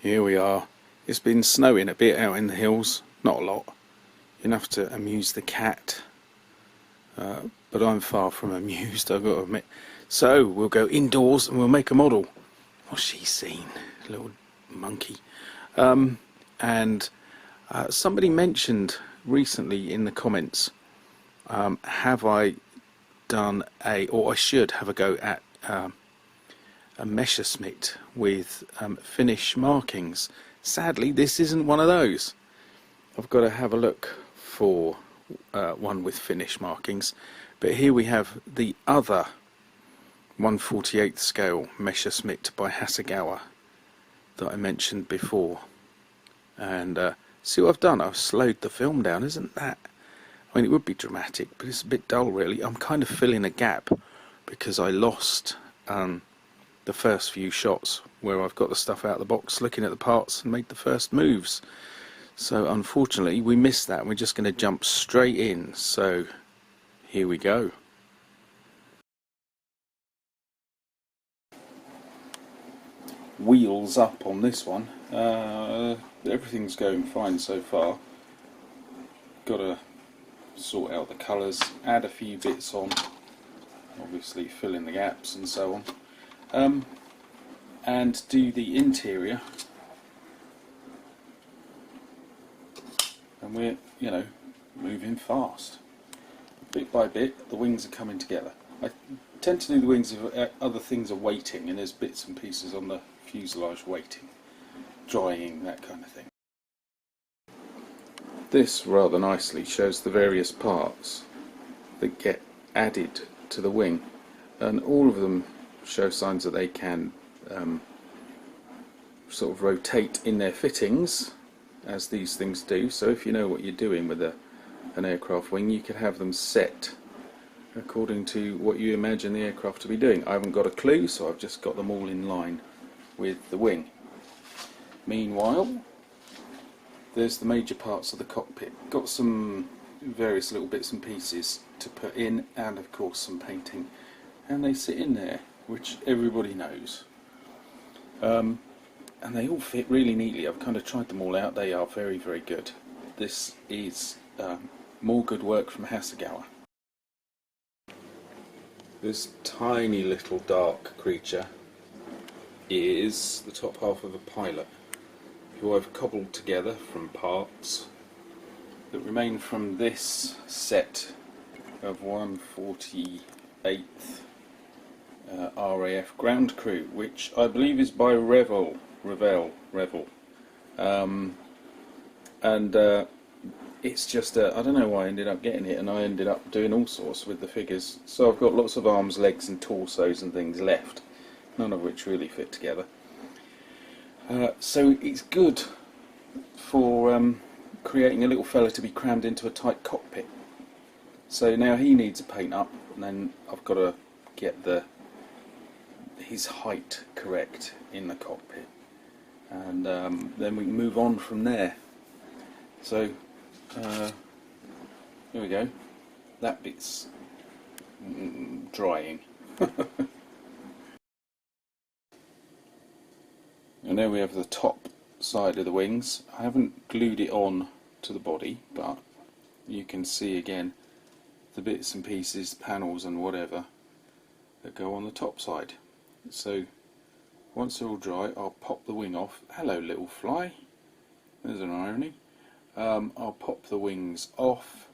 Here we are. It's been snowing a bit out in the hills, not a lot, enough to amuse the cat, but I'm far from amused, I've got to admit. So we'll go indoors and we'll make a model. What's she seen? Little monkey. And somebody mentioned recently in the comments, have I done or I should have a go at a Messerschmitt with Finnish markings. Sadly, this isn't one of those. I've got to have a look for one with Finnish markings. But here we have the other 1/48 scale Messerschmitt by Hasegawa that I mentioned before. And see what I've done? I've slowed the film down. Isn't that? I mean, it would be dramatic, but it's a bit dull, really. I'm kind of filling a gap because I lost the first few shots where I've got the stuff out of the box, looking at the parts and made the first moves. So unfortunately we missed that. We're just going to jump straight in. So here we go. Wheels up on this one. Everything's going fine so far. Got to sort out the colours, add a few bits on, obviously fill in the gaps and so on. And do the interior, and we're, moving fast. Bit by bit, the wings are coming together. I tend to do the wings if other things are waiting, and there's bits and pieces on the fuselage waiting, drying, that kind of thing. This rather nicely shows the various parts that get added to the wing, and all of them show signs that they can sort of rotate in their fittings, as these things do. So if you know what you're doing with an aircraft wing, you can have them set according to what you imagine the aircraft to be doing. I haven't got a clue, so I've just got them all in line with the wing. Meanwhile, there's the major parts of the cockpit. Got some various little bits and pieces to put in, and of course some painting, and they sit in there, which everybody knows. And they all fit really neatly. I've kind of tried them all out. They are very, very good. This is more good work from Hasegawa. This tiny little dark creature is the top half of a pilot, who I've cobbled together from parts that remain from this set of 1/48 RAF ground crew, which I believe is by Revel. It's just I don't know why I ended up getting it, and I ended up doing all sorts with the figures. So I've got lots of arms, legs and torsos and things left, none of which really fit together. So it's good for creating a little fella to be crammed into a tight cockpit. So now he needs a paint up, and then I've got to get his height correct in the cockpit, and then we can move on from there. So here we go. That bit's drying. And there we have the top side of the wings. I haven't glued it on to the body, but you can see again the bits and pieces, panels and whatever that go on the top side. So once they're all dry, I'll pop the wing off. Hello little fly, there's an irony. I'll pop the wings off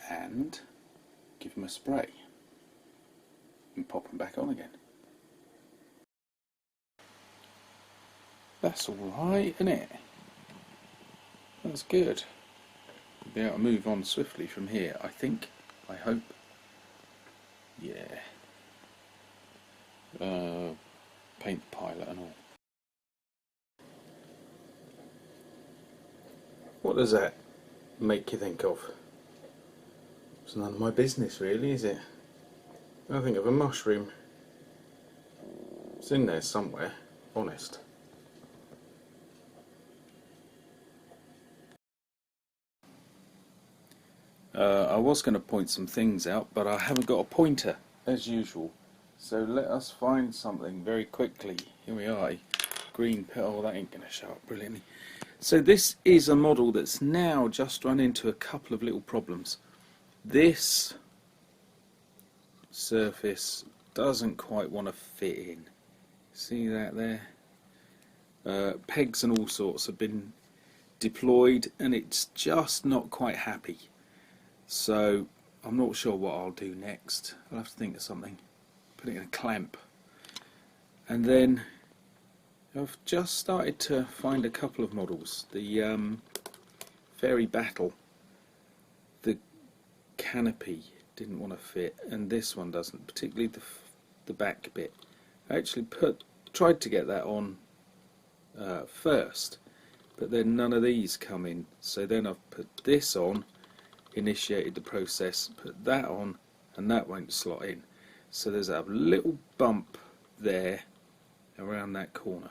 and give them a spray and pop them back on again. That's alright, isn't it? That's good. We'll be able to move on swiftly from here, I think. I hope. Yeah. Paint the pilot and all. What does that make you think of? It's none of my business really, is it? I think of a mushroom. It's in there somewhere, honest. I was going to point some things out, but I haven't got a pointer, as usual. So let us find something very quickly. Here we are. green petal, that ain't going to show up brilliantly. So this is a model that's now just run into a couple of little problems. This surface doesn't quite want to fit in. See that there? Pegs and all sorts have been deployed and it's just not quite happy. So I'm not sure what I'll do next. I'll have to think of something. Put it in a clamp. And then I've just started to find a couple of models. The Fairy Battle, the canopy didn't want to fit, and this one doesn't, particularly the back bit. I actually tried to get that on first, but then none of these come in. So then I've put this on, initiated the process, put that on, and that won't slot in. So there's a little bump there around that corner.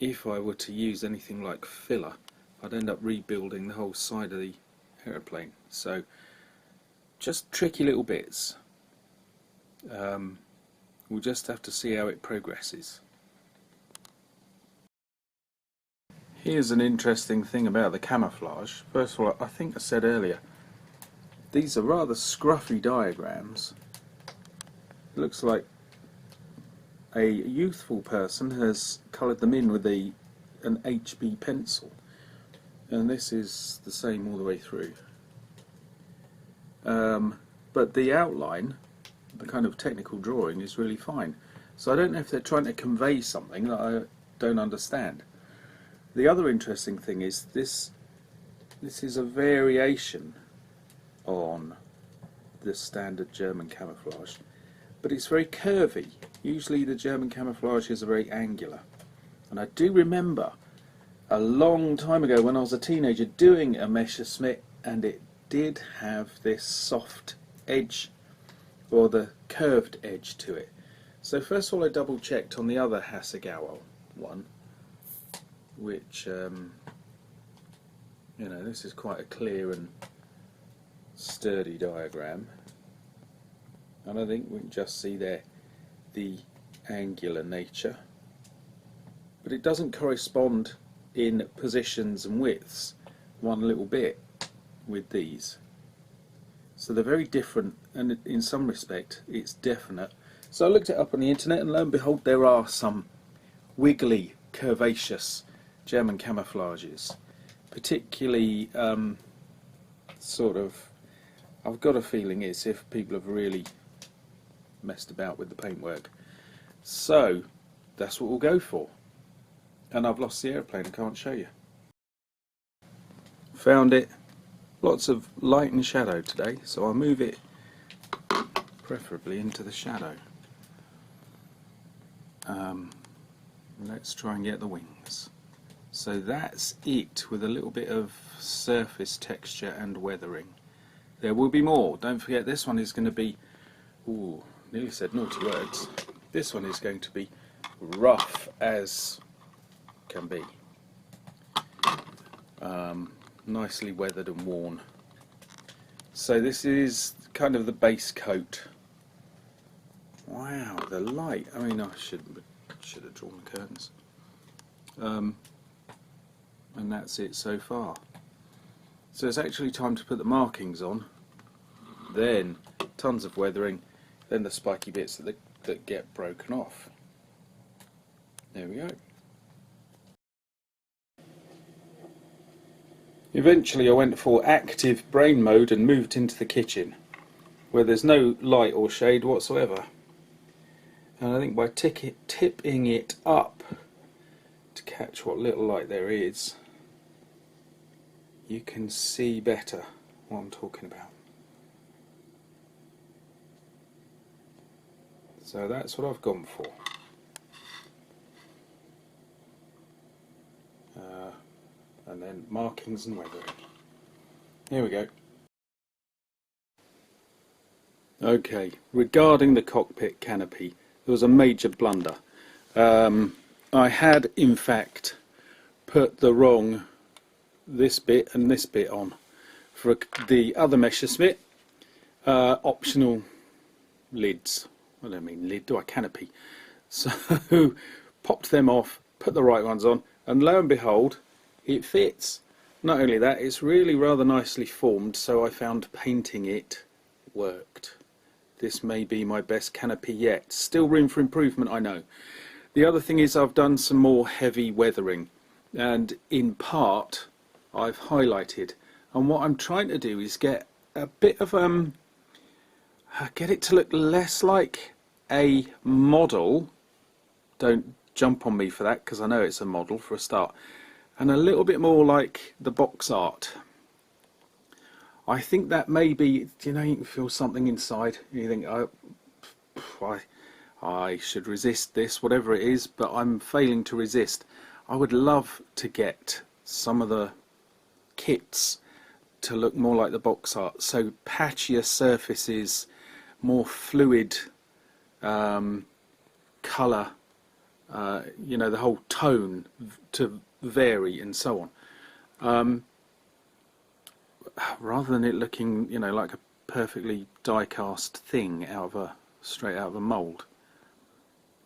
If I were to use anything like filler, I'd end up rebuilding the whole side of the aeroplane. So just tricky little bits. We'll just have to see how it progresses. Here's an interesting thing about the camouflage. First of all, I think I said earlier, these are rather scruffy diagrams. It looks like a youthful person has coloured them in with an HB pencil, and this is the same all the way through. But the outline, the kind of technical drawing, is really fine. So I don't know if they're trying to convey something that I don't understand. The other interesting thing is this is a variation on the standard German camouflage, but it's very curvy. Usually the German camouflages are very angular, and I do remember a long time ago when I was a teenager doing a Messerschmitt, and it did have this soft edge, or the curved edge to it. So first of all I double checked on the other Hasegawa one, which you know, this is quite a clear and sturdy diagram, and I think we can just see there the angular nature, but it doesn't correspond in positions and widths one little bit with these. So they're very different, and in some respect it's definite. So I looked it up on the internet, and lo and behold, there are some wiggly, curvaceous German camouflages, particularly sort of, I've got a feeling it's if people have really messed about with the paintwork. So that's what we'll go for. And I've lost the airplane, I can't show you. Found it. Lots of light and shadow today, so I'll move it preferably into the shadow. Let's try and get the wings. So that's it, with a little bit of surface texture and weathering. There will be more. Don't forget, this one is going to be, ooh, nearly said naughty words. This one is going to be rough as can be. Nicely weathered and worn. So this is kind of the base coat. Wow, the light. I mean, I should have drawn the curtains. And that's it so far. So it's actually time to put the markings on, then tons of weathering, then the spiky bits that get broken off. There we go. Eventually I went for active brain mode and moved into the kitchen, where there's no light or shade whatsoever. And I think by tipping it up to catch what little light there is, you can see better what I'm talking about. So that's what I've gone for. And then markings and weathering. Here we go. Okay, regarding the cockpit canopy, there was a major blunder. I had in fact put the wrong this bit and this bit on for the other Messerschmitt optional lids. I don't mean lid, do I? Canopy. So popped them off, put the right ones on, and lo and behold, it fits. Not only that, it's really rather nicely formed, so I found painting it worked. This may be my best canopy yet. Still room for improvement, I know. The other thing is I've done some more heavy weathering, and in part I've highlighted, and what I'm trying to do is get a bit of get it to look less like a model. Don't jump on me for that, because I know it's a model for a start, and a little bit more like the box art. I think that maybe, you know, you can feel something inside, you think, oh, I should resist this, whatever it is, but I'm failing to resist. I would love to get some of the kits to look more like the box art, so patchier surfaces, more fluid colour, you know, the whole tone to vary and so on, rather than it looking, you know, like a perfectly die-cast thing straight out of a mould,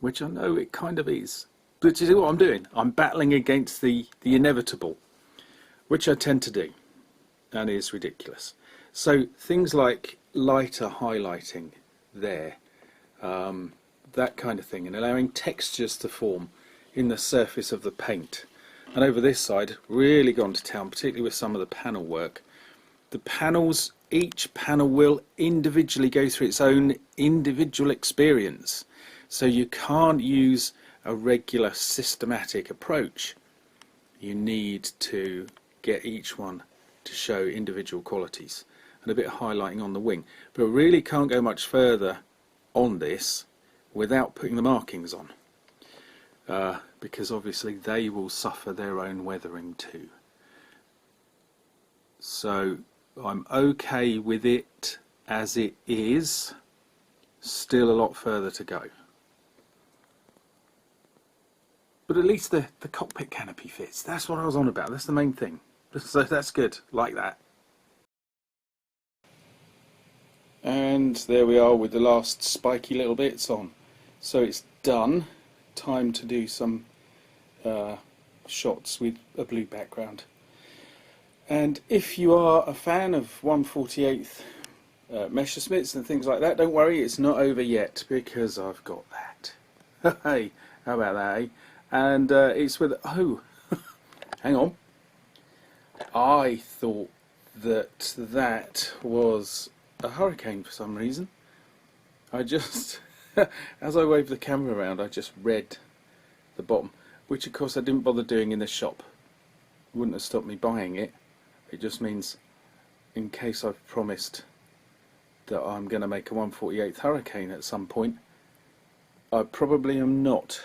which I know it kind of is. But you see what I'm doing? I'm battling against the inevitable, which I tend to do, and is ridiculous. So things like lighter highlighting there, that kind of thing, and allowing textures to form in the surface of the paint. And over this side, really gone to town, particularly with some of the panel work. The panels, each panel will individually go through its own individual experience, so you can't use a regular systematic approach. You need to get each one to show individual qualities, and a bit of highlighting on the wing, but really can't go much further on this without putting the markings on, because obviously they will suffer their own weathering too. So I'm okay with it as it is, still a lot further to go. But at least the cockpit canopy fits. That's what I was on about, that's the main thing. So that's good, like that. And there we are with the last spiky little bits on. So it's done. Time to do some shots with a blue background. And if you are a fan of 1/48th Messerschmitts and things like that, don't worry, it's not over yet, because I've got that. Hey, how about that, eh? And it's with, oh, hang on. I thought that that was a hurricane for some reason. I just, as I waved the camera around, I just read the bottom, which of course I didn't bother doing in the shop. Wouldn't have stopped me buying it. It just means, in case I've promised that I'm going to make a 1/48th hurricane at some point, I probably am not.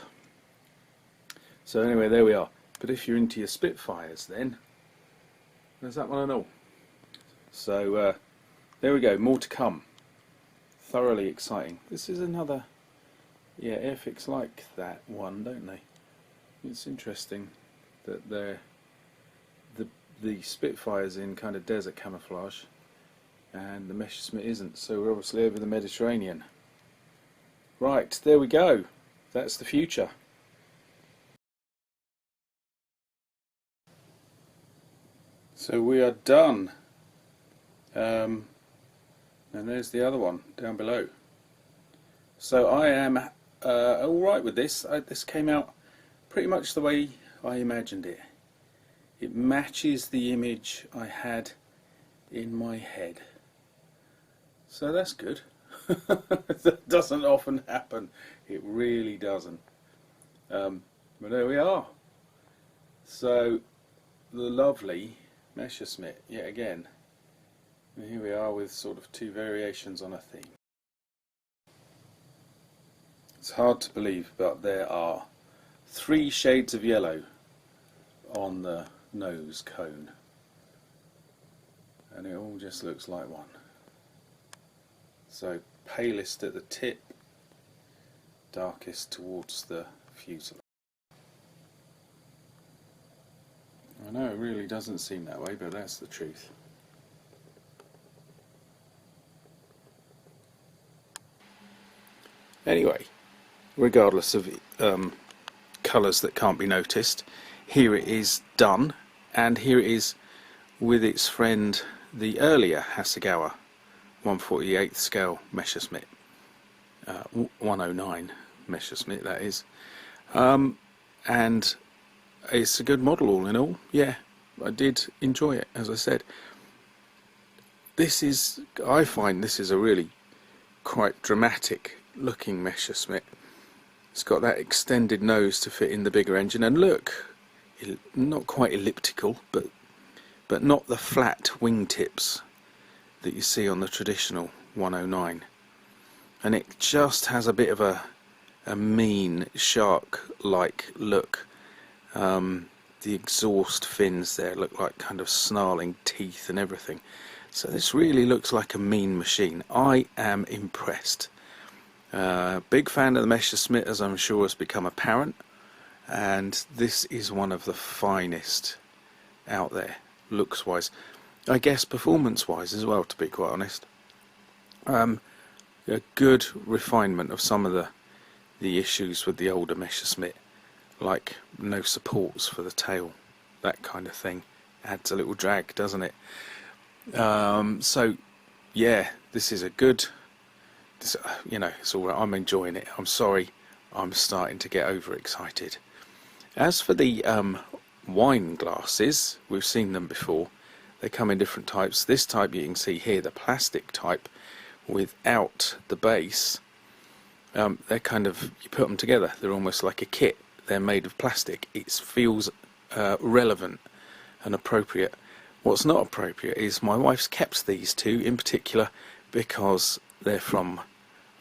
So anyway, there we are. But if you're into your Spitfires, then there's that one and all. So there we go, more to come. Thoroughly exciting. This is another, yeah, Airfix like that one, don't they? It's interesting that they're the Spitfire's in kind of desert camouflage and the Messerschmitt isn't, so we're obviously over the Mediterranean. Right, there we go. That's the future. So we are done. And there's the other one down below. So I am alright with this. This came out pretty much the way I imagined it. It matches the image I had in my head. So that's good. That doesn't often happen. It really doesn't. But there we are. So the lovely Messerschmitt yet again. And here we are with sort of two variations on a theme. It's hard to believe, but there are 3 shades of yellow on the nose cone, and it all just looks like one. So palest at the tip, darkest towards the fuselage. I know it really doesn't seem that way, but that's the truth. Anyway, regardless of colours that can't be noticed. Here it is done, and here it is with its friend, the earlier Hasegawa 1/48 scale Messerschmitt, 109 Messerschmitt that is, and it's a good model all in all. Yeah, I did enjoy it, as I said. I find this is a really quite dramatic looking Messerschmitt. It's got that extended nose to fit in the bigger engine, and look, not quite elliptical, but not the flat wingtips that you see on the traditional 109. And it just has a bit of a mean shark-like look. The exhaust fins there look like kind of snarling teeth and everything. So this really looks like a mean machine. I am impressed. Big fan of the Messerschmitt, as I'm sure has become apparent, and this is one of the finest out there, looks wise. I guess performance wise as well, to be quite honest. A good refinement of some of the issues with the older Messerschmitt, like no supports for the tail, that kind of thing. Adds a little drag, doesn't it? So yeah, this is a good, you know, it's alright. I'm enjoying it. I'm sorry, I'm starting to get overexcited. As for the wine glasses, we've seen them before. They come in different types. This type you can see here, the plastic type without the base. They're kind of, you put them together, they're almost like a kit. They're made of plastic. It feels relevant and appropriate. What's not appropriate is my wife's kept these two in particular because they're from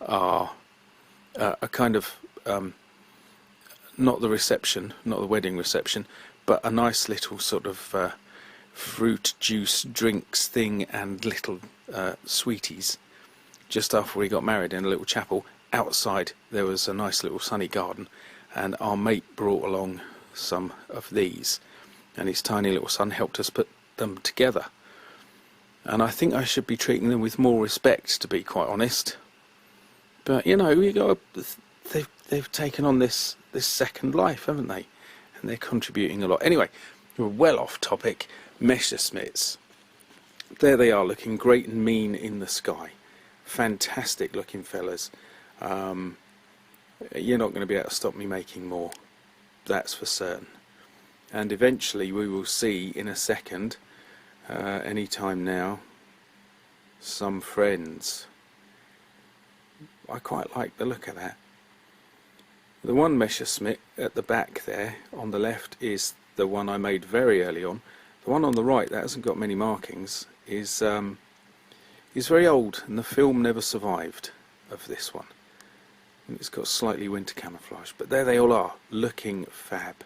a kind of not the reception, not the wedding reception, but a nice little sort of fruit juice drinks thing and little sweeties. Just after we got married in a little chapel, outside there was a nice little sunny garden, and our mate brought along some of these, and his tiny little son helped us put them together. And I think I should be treating them with more respect, to be quite honest. But you know, they've taken on this second life, haven't they? And they're contributing a lot. Anyway, we're well off topic. Messerschmitts. There they are, looking great and mean in the sky. Fantastic looking fellas. You're not going to be able to stop me making more, that's for certain. And eventually we will see in a second, any time now, some friends. I quite like the look of that. The one Messerschmitt at the back there on the left is the one I made very early on. The one on the right, that hasn't got many markings, is very old, and the film never survived of this one. And it's got slightly winter camouflage, but there they all are, looking fab.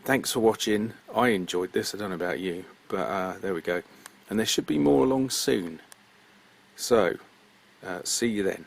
Thanks for watching. I enjoyed this. I don't know about you, but there we go. And there should be more along soon. So, see you then.